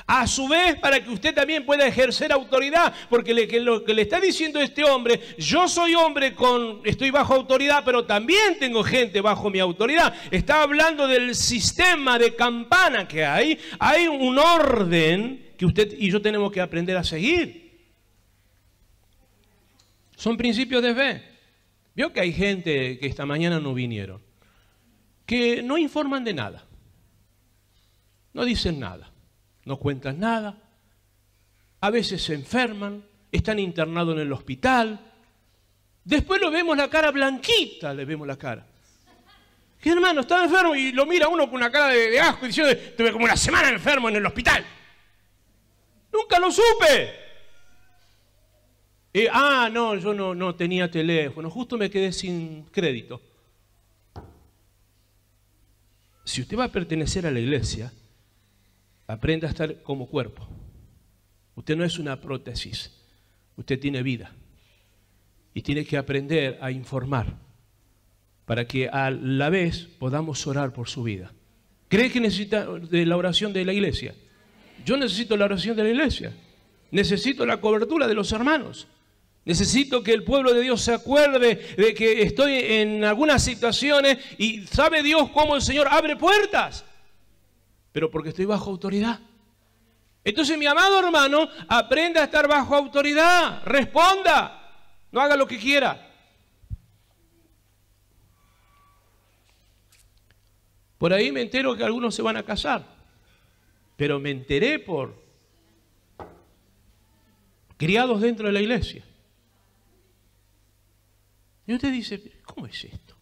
A su vez, para que usted también pueda ejercer autoridad, porque lo que le está diciendo este hombre, yo soy hombre estoy bajo autoridad, pero también tengo gente bajo mi autoridad. Está hablando del sistema de campana que hay. Hay un orden que usted y yo tenemos que aprender a seguir. Son principios de fe. Vio que hay gente que esta mañana no vinieron, que no informan de nada, no dicen nada. No cuentan nada, a veces se enferman, están internados en el hospital, después lo vemos la cara blanquita, le vemos la cara. ¿Qué hermano? Está enfermo y lo mira uno con una cara de asco y diciendo, estuve como una semana enfermo en el hospital. Nunca lo supe. No, yo no tenía teléfono, justo me quedé sin crédito. Si usted va a pertenecer a la iglesia, aprenda a estar como cuerpo. Usted no es una prótesis. Usted tiene vida. Y tiene que aprender a informar para que a la vez podamos orar por su vida. ¿Cree que necesita de la oración de la iglesia? Yo necesito la oración de la iglesia. Necesito la cobertura de los hermanos. Necesito que el pueblo de Dios se acuerde de que estoy en algunas situaciones y sabe Dios cómo el Señor abre puertas. Pero porque estoy bajo autoridad. Entonces, mi amado hermano, aprenda a estar bajo autoridad. Responda. No haga lo que quiera. Por ahí me entero que algunos se van a casar. Pero me enteré por criados dentro de la iglesia. Y usted dice, ¿cómo es esto?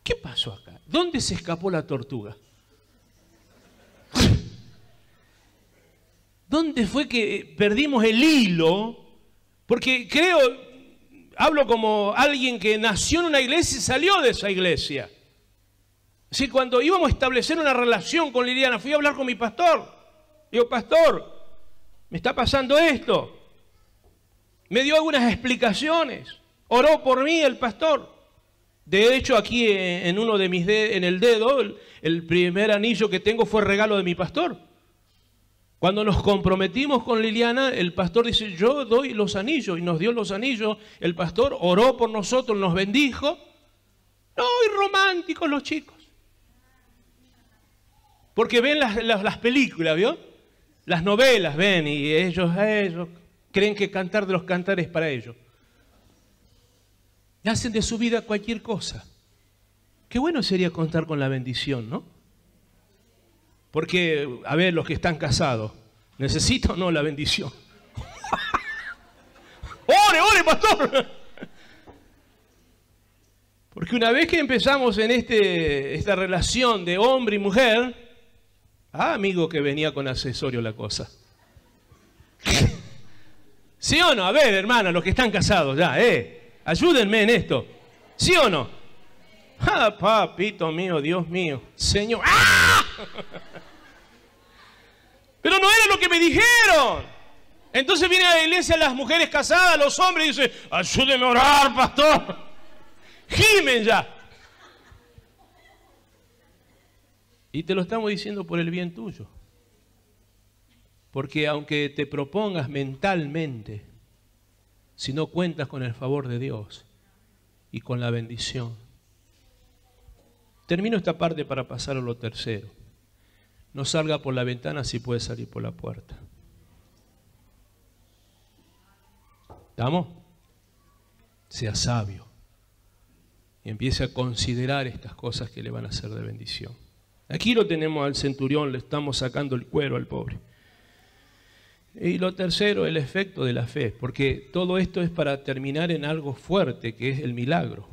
¿Qué pasó acá? ¿Dónde se escapó la tortuga? ¿Dónde fue que perdimos el hilo? Porque hablo como alguien que nació en una iglesia y salió de esa iglesia. Sí, cuando íbamos a establecer una relación con Liliana, fui a hablar con mi pastor. Digo, pastor, me está pasando esto. Me dio algunas explicaciones. Oró por mí el pastor. De hecho, aquí en uno de mis en el dedo, el primer anillo que tengo fue regalo de mi pastor. Cuando nos comprometimos con Liliana, el pastor dice, yo doy los anillos, y nos dio los anillos. El pastor oró por nosotros, nos bendijo. No, y románticos los chicos. Porque ven las películas, ¿vio? Las novelas ven, y ellos creen que cantar de los cantares para ellos. Y hacen de su vida cualquier cosa. Qué bueno sería contar con la bendición, ¿no? Porque, a ver, los que están casados, ¿necesitan o no la bendición? ¡Ore, pastor! Porque una vez que empezamos en esta relación de hombre y mujer, amigo, que venía con accesorio la cosa. ¿Sí o no? A ver, hermana, los que están casados ya, ayúdenme en esto. ¿Sí o no? Papito mío, Dios mío, Señor. ¡Ah! Pero no era lo que me dijeron. Entonces vienen a la iglesia las mujeres casadas, los hombres, y dicen, ayúdeme a orar, pastor. Gimen ya. Y te lo estamos diciendo por el bien tuyo. Porque aunque te propongas mentalmente, si no cuentas con el favor de Dios y con la bendición. Termino esta parte para pasar a lo tercero. No salga por la ventana si puede salir por la puerta. ¿Estamos? Sea sabio y empiece a considerar estas cosas que le van a ser de bendición. Aquí lo tenemos al centurión, le estamos sacando el cuero al pobre. Y lo tercero, el efecto de la fe, porque todo esto es para terminar en algo fuerte, que es el milagro.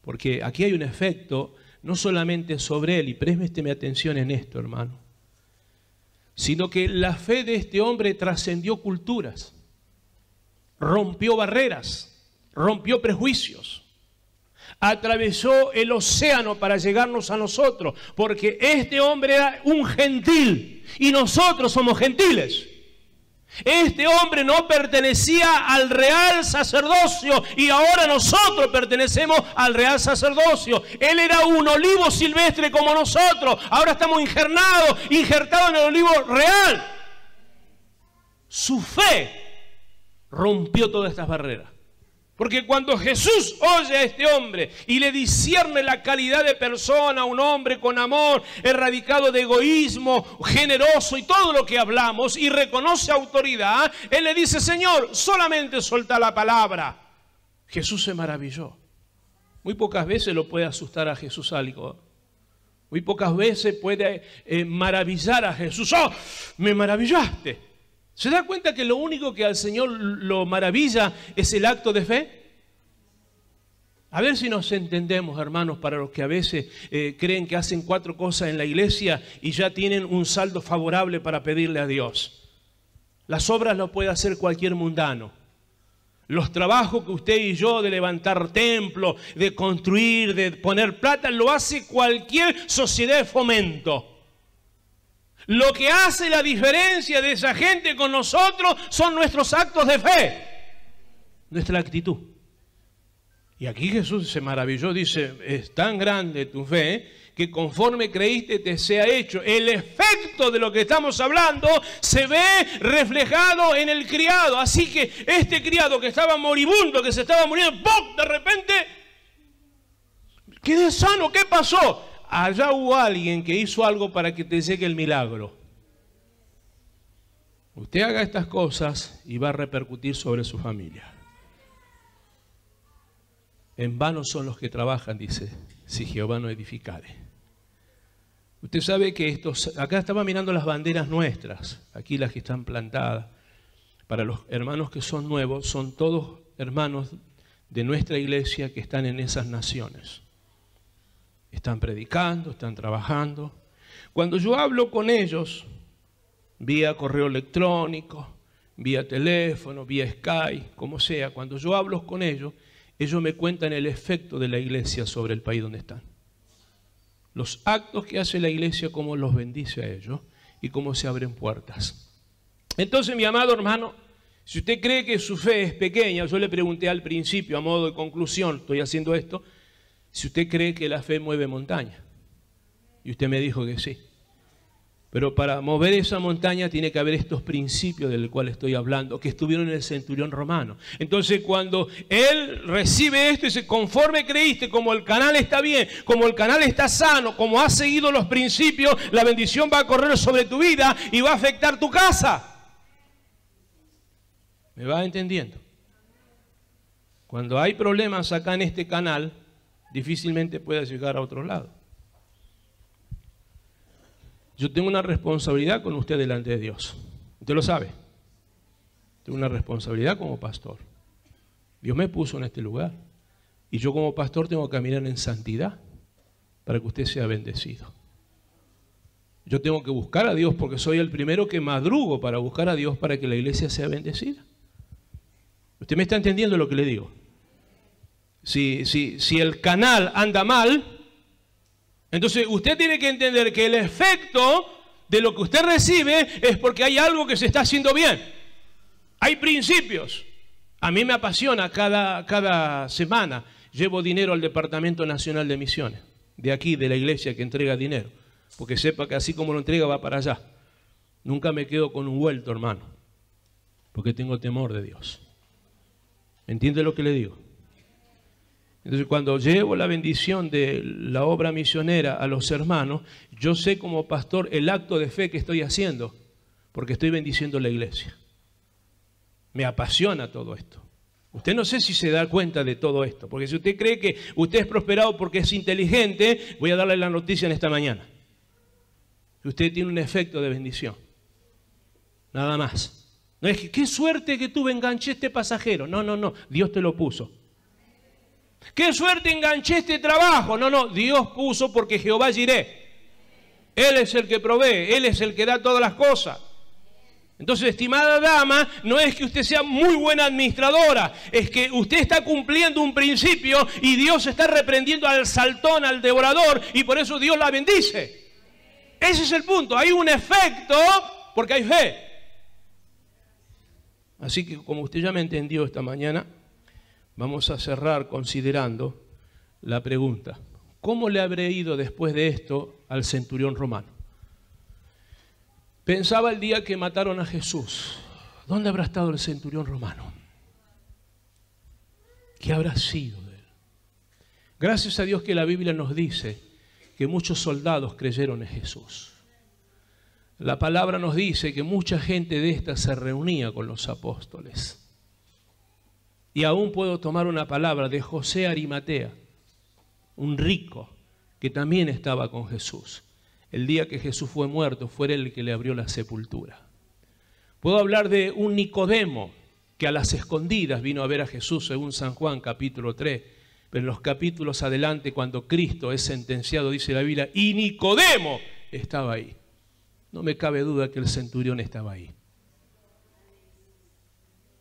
Porque aquí hay un efecto no solamente sobre él, y présteme atención en esto, hermano, sino que la fe de este hombre trascendió culturas, rompió barreras, rompió prejuicios, atravesó el océano para llegarnos a nosotros, porque este hombre era un gentil y nosotros somos gentiles. Este hombre no pertenecía al real sacerdocio y ahora nosotros pertenecemos al real sacerdocio. Él era un olivo silvestre como nosotros, ahora estamos injertados en el olivo real. Su fe rompió todas estas barreras. Porque cuando Jesús oye a este hombre y le discierne la calidad de persona, un hombre con amor, erradicado de egoísmo, generoso y todo lo que hablamos, y reconoce autoridad, él le dice, Señor, solamente solta la palabra. Jesús se maravilló. Muy pocas veces lo puede asustar a Jesús algo. Muy pocas veces puede maravillar a Jesús. ¡Oh, me maravillaste! ¿Se da cuenta que lo único que al Señor lo maravilla es el acto de fe? A ver si nos entendemos, hermanos, para los que a veces creen que hacen 4 cosas en la iglesia y ya tienen un saldo favorable para pedirle a Dios. Las obras lo puede hacer cualquier mundano. Los trabajos que usted y yo de levantar templos, de construir, de poner plata, lo hace cualquier sociedad de fomento. Lo que hace la diferencia de esa gente con nosotros son nuestros actos de fe, nuestra actitud. Y aquí Jesús se maravilló, dice, es tan grande tu fe que conforme creíste te sea hecho. El efecto de lo que estamos hablando se ve reflejado en el criado. Así que este criado que estaba moribundo, que se estaba muriendo, ¡pum!, de repente quedé sano. ¿Qué pasó? Allá hubo alguien que hizo algo para que te llegue el milagro. Usted haga estas cosas y va a repercutir sobre su familia. En vano son los que trabajan, dice, si Jehová no edificare. Usted sabe que acá estaba mirando las banderas nuestras, aquí las que están plantadas. Para los hermanos que son nuevos, son todos hermanos de nuestra iglesia que están en esas naciones. Están predicando, están trabajando. Cuando yo hablo con ellos, vía correo electrónico, vía teléfono, vía Skype, como sea, cuando yo hablo con ellos, ellos me cuentan el efecto de la iglesia sobre el país donde están. los actos que hace la iglesia, cómo los bendice a ellos y cómo se abren puertas. Entonces, mi amado hermano, si usted cree que su fe es pequeña, yo le pregunté al principio, a modo de conclusión, estoy haciendo esto, si usted cree que la fe mueve montaña. Y usted me dijo que sí. Pero para mover esa montaña tiene que haber estos principios del cual estoy hablando, que estuvieron en el centurión romano. Entonces, cuando él recibe esto y dice, conforme creíste, como el canal está bien, como el canal está sano, como has seguido los principios, la bendición va a correr sobre tu vida y va a afectar tu casa. ¿Me va entendiendo? Cuando hay problemas acá en este canal, difícilmente puedas llegar a otro lado. Yo tengo una responsabilidad con usted delante de Dios. Usted lo sabe. Tengo una responsabilidad como pastor. Dios me puso en este lugar. Y yo como pastor tengo que caminar en santidad para que usted sea bendecido. Yo tengo que buscar a Dios porque soy el primero que madrugo para buscar a Dios para que la iglesia sea bendecida. ¿Usted me está entendiendo lo que le digo? Si el canal anda mal, entonces usted tiene que entender que el efecto de lo que usted recibe es porque hay algo que se está haciendo bien. Hay principios. A mí me apasiona cada semana. Llevo dinero al Departamento Nacional de Misiones, de aquí, de la iglesia que entrega dinero. Porque sepa que así como lo entrega va para allá. Nunca me quedo con un vuelto, hermano. Porque tengo temor de Dios. ¿Entiende lo que le digo? Entonces, cuando llevo la bendición de la obra misionera a los hermanos, yo sé como pastor el acto de fe que estoy haciendo, porque estoy bendiciendo la iglesia. Me apasiona todo esto. Usted no sé si se da cuenta de todo esto, porque si usted cree que usted es prosperado porque es inteligente, voy a darle la noticia en esta mañana. Usted tiene un efecto de bendición. Nada más. No es que, qué suerte que tuve, enganché este pasajero. No, Dios te lo puso. Qué suerte enganché este trabajo. No, Dios puso porque Jehová Jireh. Él es el que provee, Él es el que da todas las cosas. Entonces, estimada dama, no es que usted sea muy buena administradora, es que usted está cumpliendo un principio y Dios está reprendiendo al saltón, al devorador, y por eso Dios la bendice. Ese es el punto, hay un efecto porque hay fe. Así que como usted ya me entendió esta mañana, vamos a cerrar considerando la pregunta: ¿cómo le habré ido después de esto al centurión romano? Pensaba el día que mataron a Jesús, ¿dónde habrá estado el centurión romano? ¿Qué habrá sido de él? Gracias a Dios que la Biblia nos dice que muchos soldados creyeron en Jesús. La palabra nos dice que mucha gente de esta se reunía con los apóstoles. Y aún puedo tomar una palabra de José Arimatea, un rico que también estaba con Jesús. El día que Jesús fue muerto, fue él el que le abrió la sepultura. Puedo hablar de un Nicodemo que a las escondidas vino a ver a Jesús, según San Juan capítulo 3. Pero en los capítulos adelante, cuando Cristo es sentenciado, dice la Biblia, y Nicodemo estaba ahí. No me cabe duda que el centurión estaba ahí.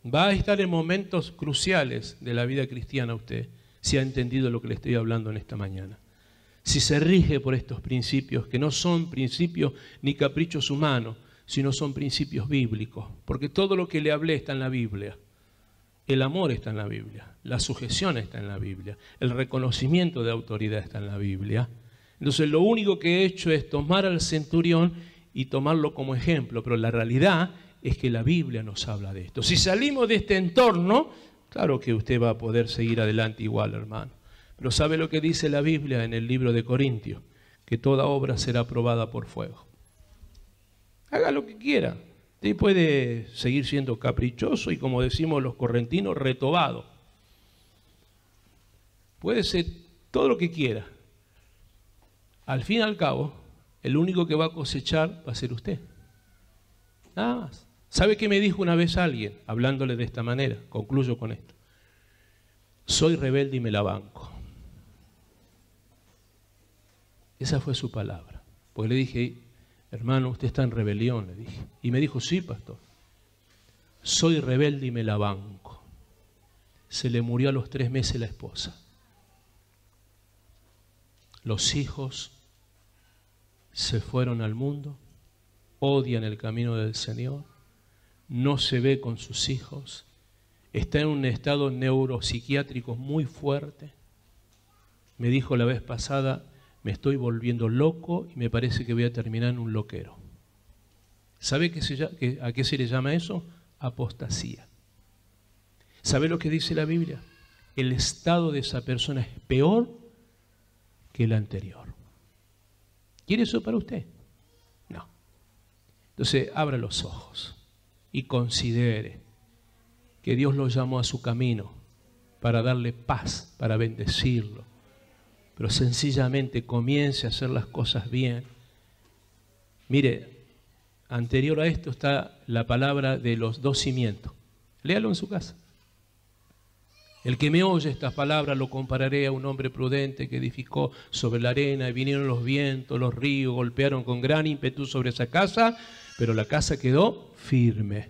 Va a estar en momentos cruciales de la vida cristiana usted, si ha entendido lo que le estoy hablando en esta mañana. Si se rige por estos principios, que no son principios ni caprichos humanos, sino son principios bíblicos. Porque todo lo que le hablé está en la Biblia. El amor está en la Biblia, la sujeción está en la Biblia, el reconocimiento de autoridad está en la Biblia. Entonces lo único que he hecho es tomar al centurión y tomarlo como ejemplo, pero la realidad es que la Biblia nos habla de esto. Si salimos de este entorno, claro que usted va a poder seguir adelante igual, hermano. Pero ¿sabe lo que dice la Biblia en el libro de Corintios? Que toda obra será probada por fuego. Haga lo que quiera. Usted puede seguir siendo caprichoso y, como decimos los correntinos, retobado. Puede ser todo lo que quiera. Al fin y al cabo, el único que va a cosechar va a ser usted. Nada más. ¿Sabe qué me dijo una vez alguien, hablándole de esta manera? Concluyo con esto. Soy rebelde y me la banco. Esa fue su palabra. Pues le dije, hermano, usted está en rebelión, le dije. Y me dijo, sí, pastor. Soy rebelde y me la banco. Se le murió a los 3 meses la esposa. Los hijos se fueron al mundo, odian el camino del Señor, no se ve con sus hijos, está en un estado neuropsiquiátrico muy fuerte. Me dijo la vez pasada, me estoy volviendo loco y me parece que voy a terminar en un loquero. ¿Sabe a qué se le llama eso? Apostasía. ¿Sabe lo que dice la Biblia? El estado de esa persona es peor que el anterior. ¿Quiere eso para usted? No. Entonces, abra los ojos y considere que Dios lo llamó a su camino para darle paz, para bendecirlo. Pero sencillamente comience a hacer las cosas bien. Mire, anterior a esto está la palabra de los 2 cimientos. Léalo en su casa. El que me oye estas palabras lo compararé a un hombre prudente que edificó sobre la arena y vinieron los vientos, los ríos, golpearon con gran ímpetu sobre esa casa, pero la casa quedó firme.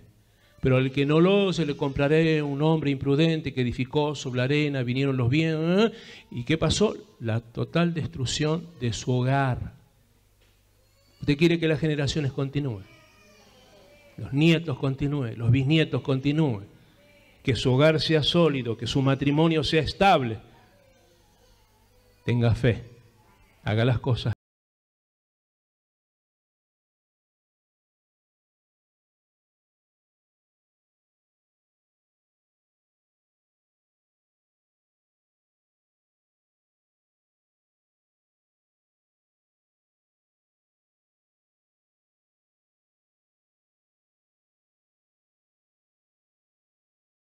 Pero al que no lo oye le compararé a un hombre imprudente que edificó sobre la arena, vinieron los vientos. ¿Y qué pasó? La total destrucción de su hogar. Usted quiere que las generaciones continúen, los nietos continúen, los bisnietos continúen, que su hogar sea sólido, que su matrimonio sea estable. Tenga fe, haga las cosas